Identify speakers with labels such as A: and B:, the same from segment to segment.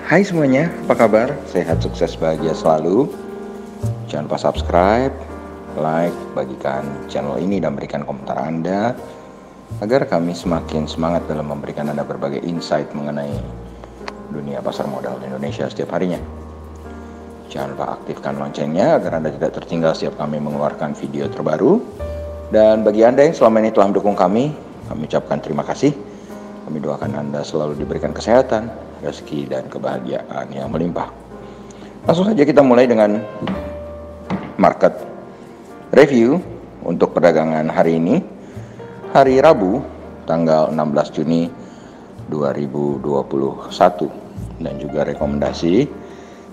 A: Hai semuanya, apa kabar? Sehat, sukses, bahagia selalu. Jangan lupa subscribe, like, bagikan channel ini dan berikan komentar Anda agar kami semakin semangat dalam memberikan Anda berbagai insight mengenai dunia pasar modal Indonesia setiap harinya. Jangan lupa aktifkan loncengnya agar Anda tidak tertinggal setiap kami mengeluarkan video terbaru. Dan bagi Anda yang selama ini telah mendukung kami ucapkan terima kasih. Kami doakan Anda selalu diberikan kesehatan, rezeki, dan kebahagiaan yang melimpah. Langsung saja kita mulai dengan market review untuk perdagangan hari ini, hari Rabu, tanggal 16 Juni 2021, dan juga rekomendasi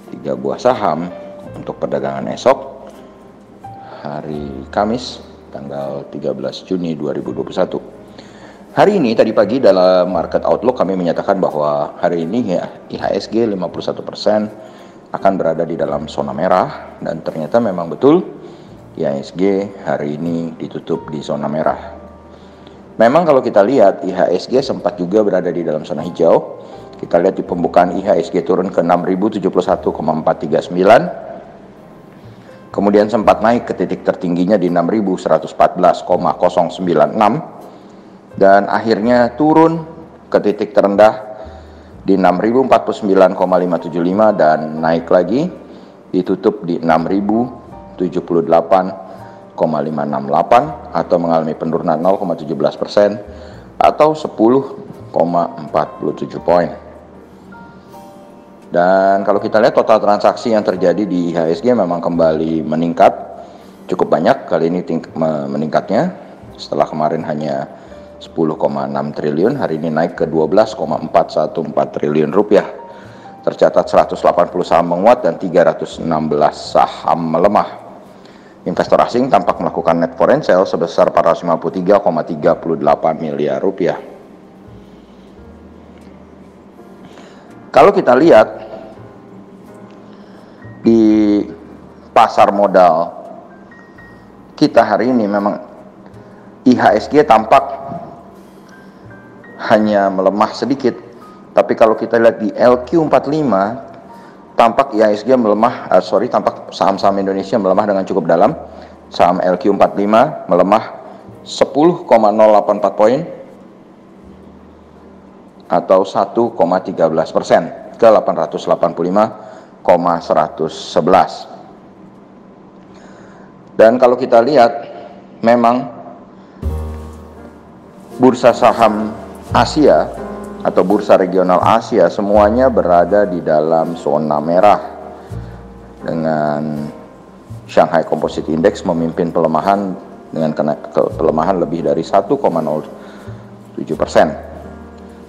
A: 3 buah saham untuk perdagangan esok, hari Kamis, tanggal 13 Juni 2021. Hari ini tadi pagi dalam market outlook kami menyatakan bahwa hari ini IHSG 51% akan berada di dalam zona merah, dan ternyata memang betul IHSG hari ini ditutup di zona merah. Memang kalau kita lihat IHSG sempat juga berada di dalam zona hijau. Kita lihat di pembukaan IHSG turun ke 6071,439. Kemudian sempat naik ke titik tertingginya di 6114,096. Dan akhirnya turun ke titik terendah di 6049,575 dan naik lagi ditutup di 6078,568 atau mengalami penurunan 0,17% atau 10,47 poin. Dan kalau kita lihat total transaksi yang terjadi di IHSG memang kembali meningkat cukup banyak. Kali ini meningkatnya setelah kemarin hanya 10,6 triliun, hari ini naik ke 12,414 triliun rupiah. Tercatat 180 saham menguat dan 316 saham melemah. Investor asing tampak melakukan net foreign sale sebesar 453,38 miliar rupiah. Kalau kita lihat di pasar modal kita hari ini memang IHSG tampak hanya melemah sedikit, tapi kalau kita lihat di LQ45 tampak IHSG melemah, tampak saham-saham Indonesia melemah dengan cukup dalam. Saham LQ45 melemah 10,084 poin atau 1,13% ke 885,111. Dan kalau kita lihat memang bursa saham Asia atau bursa regional Asia semuanya berada di dalam zona merah, dengan Shanghai Composite Index memimpin pelemahan dengan pelemahan lebih dari 1,07%,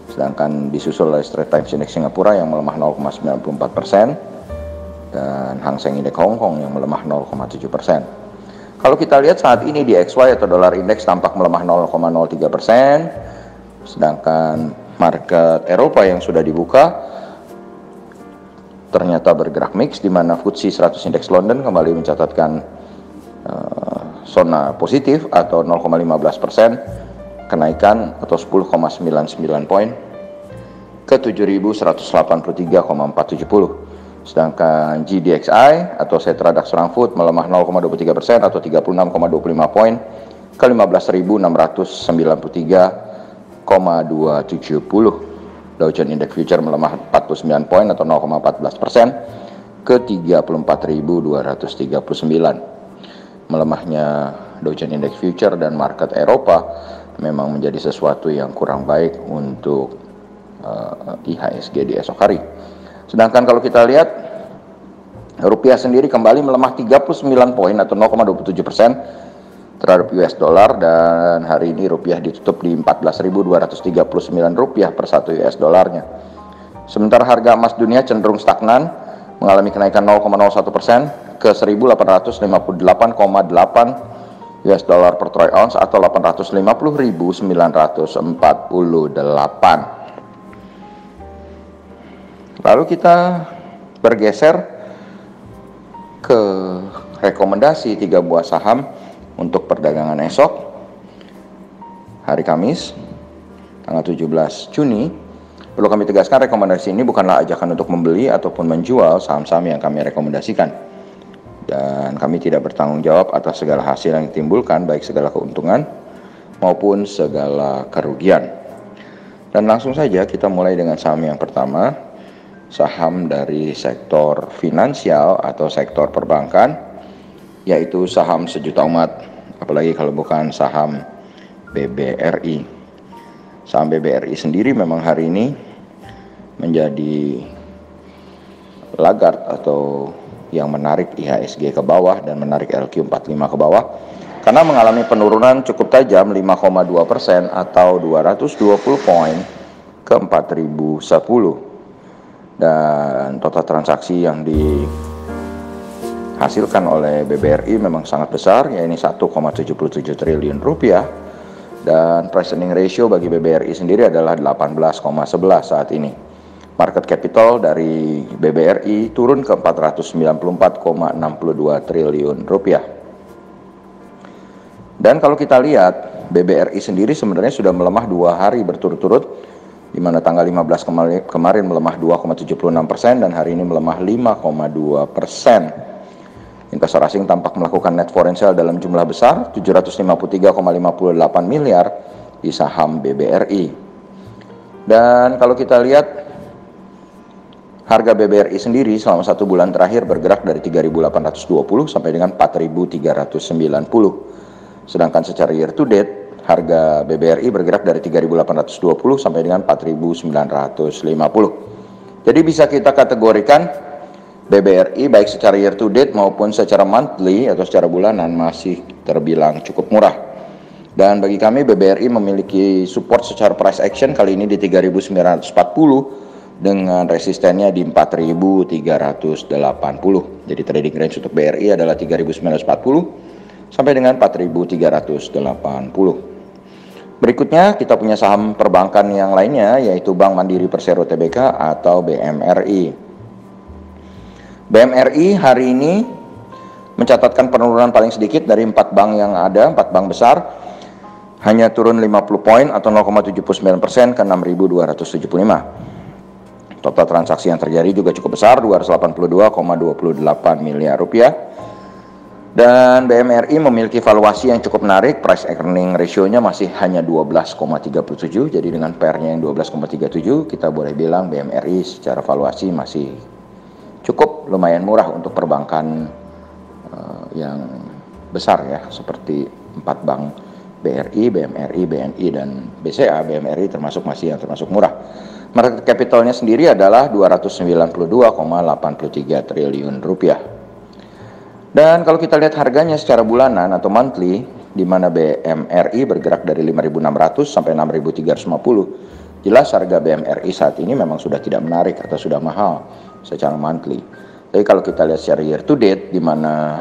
A: sedangkan disusul oleh Straits Times Index Singapura yang melemah 0,94% dan Hang Seng Index Hong Kong yang melemah 0,7%. Kalau kita lihat saat ini di XY atau dolar indeks tampak melemah 0,03%. Sedangkan market Eropa yang sudah dibuka ternyata bergerak mix, di mana FTSE 100 Index London kembali mencatatkan zona positif atau 0,15% kenaikan atau 10,99 poin ke 7183,470. Sedangkan GDXI atau Xetra DAX Frankfurt melemah 0,23% atau 36,25 poin ke 15.693,270. Dow Jones Index Future melemah 49 poin atau 0,14% ke 34.239. Melemahnya Dow Jones Index Future dan market Eropa memang menjadi sesuatu yang kurang baik untuk IHSG di esok hari. Sedangkan kalau kita lihat rupiah sendiri kembali melemah 39 poin atau 0,27% terhadap US dollar, dan hari ini rupiah ditutup di 14.239 rupiah per 1 US dollarnya. Sementara harga emas dunia cenderung stagnan, mengalami kenaikan 0,01% ke 1.858,8 US dollar per troy ounce atau 850.948. Lalu kita bergeser ke rekomendasi 3 buah saham untuk perdagangan esok. hari Kamis tanggal 17 Juni. Perlu kami tegaskan, rekomendasi ini bukanlah ajakan untuk membeli ataupun menjual saham-saham yang kami rekomendasikan. Dan kami tidak bertanggung jawab atas segala hasil yang ditimbulkan, baik segala keuntungan maupun segala kerugian. Dan langsung saja kita mulai dengan saham yang pertama, saham dari sektor finansial atau sektor perbankan, yaitu saham sejuta umat, apalagi kalau bukan saham BBRI. Saham BBRI sendiri memang hari ini menjadi laggard atau yang menarik IHSG ke bawah dan menarik LQ45 ke bawah karena mengalami penurunan cukup tajam 5,2% atau 220 poin ke 4010. Dan total transaksi yang dihasilkan oleh BBRI memang sangat besar, yaitu 1,77 triliun rupiah. Dan price earning ratio bagi BBRI sendiri adalah 18,11 saat ini. Market capital dari BBRI turun ke 494,62 triliun rupiah. Dan kalau kita lihat, BBRI sendiri sebenarnya sudah melemah 2 hari berturut-turut, di mana tanggal 15 kemarin melemah 2,76% dan hari ini melemah 5,2%. Investor asing tampak melakukan net foreign sale dalam jumlah besar 753,58 miliar di saham BBRI. Dan kalau kita lihat harga BBRI sendiri selama 1 bulan terakhir bergerak dari 3.820 sampai dengan 4.390. Sedangkan secara year to date harga BBRI bergerak dari 3.820 sampai dengan 4.950. Jadi bisa kita kategorikan BBRI baik secara year to date maupun secara monthly atau secara bulanan masih terbilang cukup murah. Dan bagi kami BBRI memiliki support secara price action kali ini di 3.940 dengan resistennya di 4.380. Jadi trading range untuk BRI adalah 3.940 sampai dengan 4.380. Berikutnya kita punya saham perbankan yang lainnya, yaitu Bank Mandiri Persero Tbk atau BMRI. BMRI hari ini mencatatkan penurunan paling sedikit dari 4 bank yang ada, 4 bank besar, hanya turun 50 poin atau 0,79% ke 6.275. Total transaksi yang terjadi juga cukup besar, 282,28 miliar rupiah. Dan BMRI memiliki valuasi yang cukup menarik, price earning ratio-nya masih hanya 12,37, jadi dengan PER-nya yang 12,37, kita boleh bilang BMRI secara valuasi masih cukup lumayan murah untuk perbankan yang besar ya, seperti 4 bank BRI, BMRI, BNI, dan BCA. BMRI masih termasuk murah. Market capitalnya sendiri adalah 292,83 triliun rupiah. Dan kalau kita lihat harganya secara bulanan atau monthly, di mana BMRI bergerak dari 5.600 sampai 6.350, jelas harga BMRI saat ini memang sudah tidak menarik atau sudah mahal secara monthly. Tapi kalau kita lihat secara year to date, di mana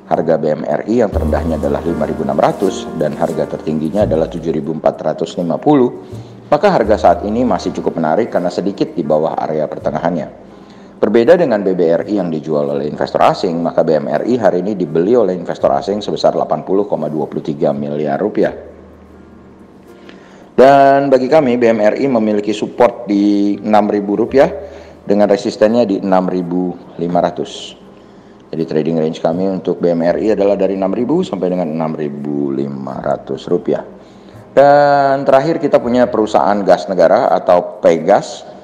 A: harga BMRI yang terendahnya adalah 5.600 dan harga tertingginya adalah 7.450, maka harga saat ini masih cukup menarik karena sedikit di bawah area pertengahannya. Berbeda dengan BBRI yang dijual oleh investor asing, maka BMRI hari ini dibeli oleh investor asing sebesar 80,23 miliar rupiah. Dan bagi kami BMRI memiliki support di 6.000 rupiah dengan resistennya di 6.500. Jadi trading range kami untuk BMRI adalah dari 6.000 sampai dengan 6.500 rupiah. Dan terakhir kita punya perusahaan gas negara atau Pegas.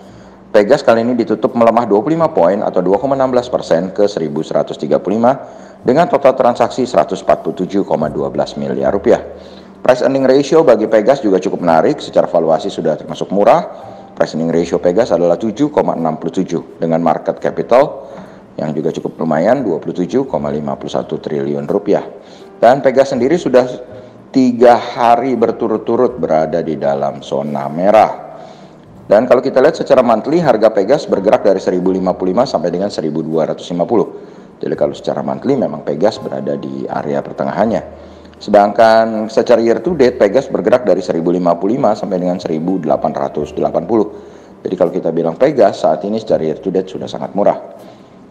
A: Pegas kali ini ditutup melemah 25 poin atau 2,16% ke 1.135 dengan total transaksi 147,12 miliar rupiah. Price earning ratio bagi Pegas juga cukup menarik, secara valuasi sudah termasuk murah. Price earning ratio Pegas adalah 7,67 dengan market capital yang juga cukup lumayan, 27,51 triliun rupiah. Dan Pegas sendiri sudah 3 hari berturut-turut berada di dalam zona merah. Dan kalau kita lihat secara monthly, harga Pegas bergerak dari 1.055 sampai dengan 1.250. Jadi kalau secara monthly memang Pegas berada di area pertengahannya. Sedangkan secara year to date Pegas bergerak dari 1.055 sampai dengan 1.880. Jadi kalau kita bilang Pegas saat ini secara year to date sudah sangat murah.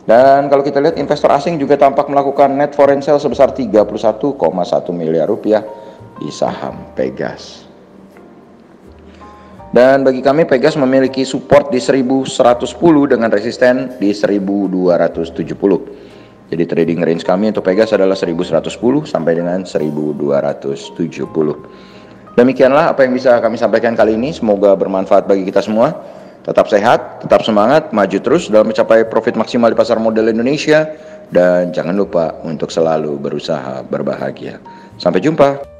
A: Dan kalau kita lihat investor asing juga tampak melakukan net foreign sale sebesar 31,1 miliar rupiah di saham Pegas. Dan bagi kami Pegas memiliki support di 1110 dengan resisten di 1270. Jadi trading range kami untuk Pegas adalah 1110 sampai dengan 1270. Demikianlah apa yang bisa kami sampaikan kali ini, semoga bermanfaat bagi kita semua. Tetap sehat, tetap semangat, maju terus dalam mencapai profit maksimal di pasar modal Indonesia. Dan jangan lupa untuk selalu berusaha berbahagia. Sampai jumpa.